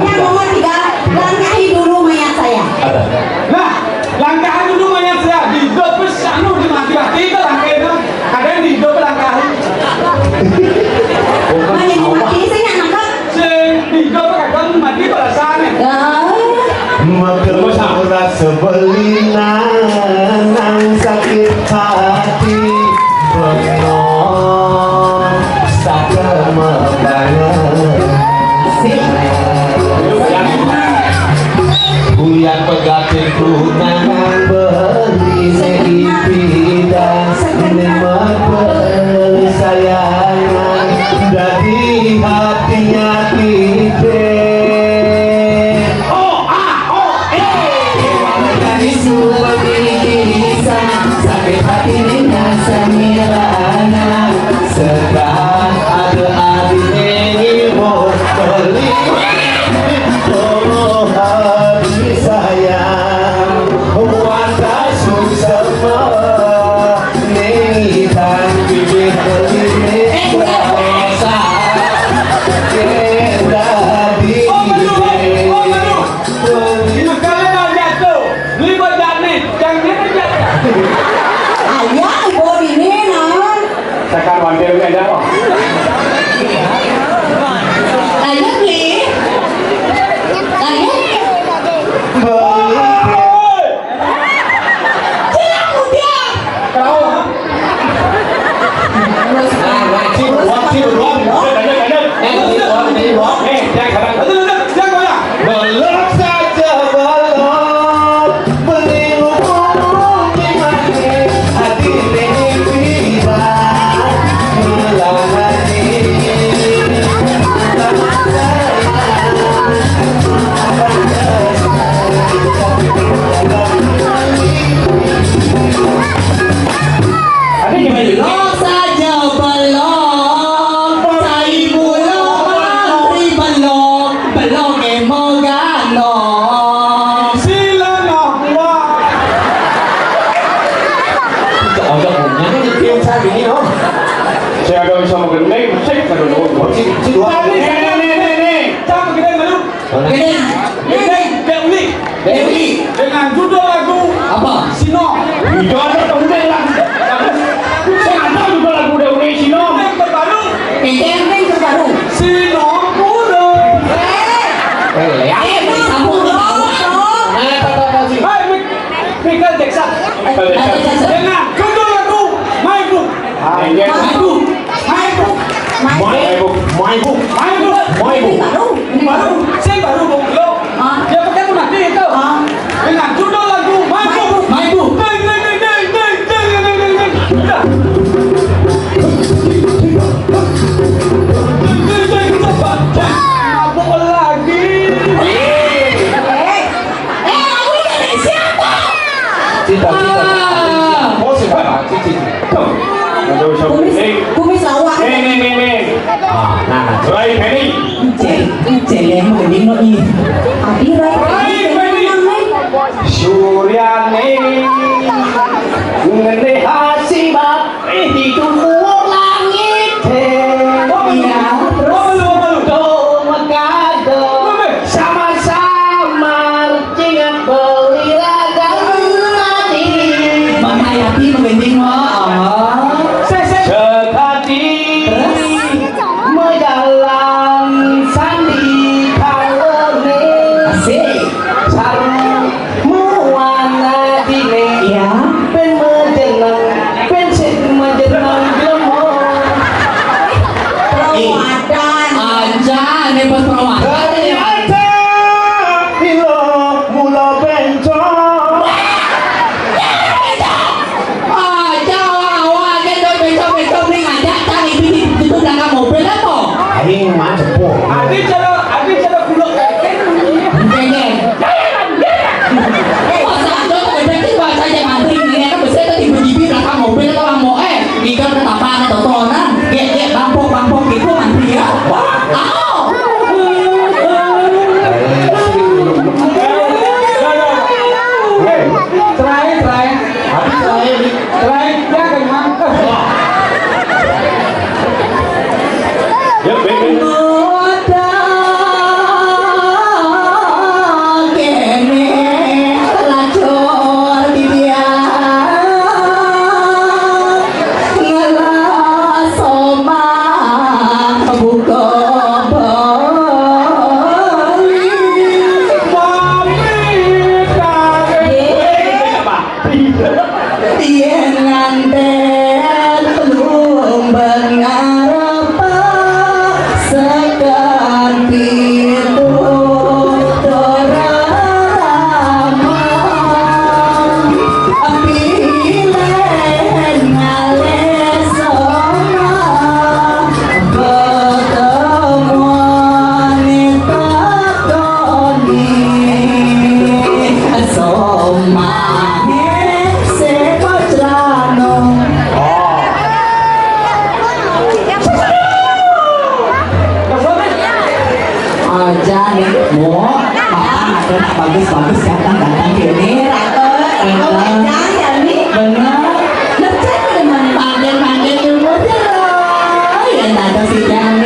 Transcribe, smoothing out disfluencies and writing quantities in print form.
Yang nomor 3, langkahi dulu mayat saya. Nah, langkahi dulu mayat saya. Di hidup pesanu di mati-mati itu langkahi itu. Ada yang di hidup langkahi. Mayat di mati saya nggak nangkap. Di hidup kadang mati pada sana. Maka sebelinan sakit hati penuh sakit membangun Buyan pegatin tunangan beli seipidang Nikmat persayangan dari hatinya kita sakit hati nasa mirana sedang ada adik ilmu beli oh hati sayang wanda susama nitan bibir beli rasa kita di Ayah ibu ini non. Sekarang wanita ini ada apa? Ayah nih. Ayah. Belum saja belum melingkupi mati hati ini tiba melangani Belum saja belum. Saya belum antri belum. Belum emogano. Sila nak buat. Saya ada bisa mengenai musik pada dulu. Nih, jangan kita malu. Dewi. Dengan judul lagu Apa? Sino. Itu ada tunggu lagu. Saya ada judul lagu Dewi Sino. Yang terbaru. Yang terbaru. Sino Kudo. Sambung ke bawah dong. Hai, Michael Jackson. Dengan judul lagu My Book. Baru. Saya baru mau lo. Dia pakai mati itu. Dengan judul lagu My Book. Mabuk lagi. Kumis lawak. Rai Penny. Celeng mending no ini. Abi Rai Penny. Suryani. Ngene hasibak ditunggu langit. Iya. Sama-sama cingat beli ragam mati Menghayati mending no. sekati menjalan sandi kalone Asik. sarung muana dine Ya. pen menjenang pen sik menjenang lemo Perawadan. Aja nih bos perawadan. ternyata bilo mula bencong Aja awak kan doi besok nih ngajak tadi itu belakang mobil apa? aing mah cepo Adi cara buluk kayak Jeng. Masa ada berarti bahasa yang antri ini kan bisa tadi berdiri belakang mobil atau mau tiga ketapaan atau tonan, get bangpok gitu antri ya. Au. Terakhir dia akan mangkuk. ya ben Mo, papa ada nak bagus-bagus ganteng-ganteng gini. Jangan ya nih. Bener. Lecet udah mana? Panggil-panggil ilmu dia loh. Ya nada si Jani.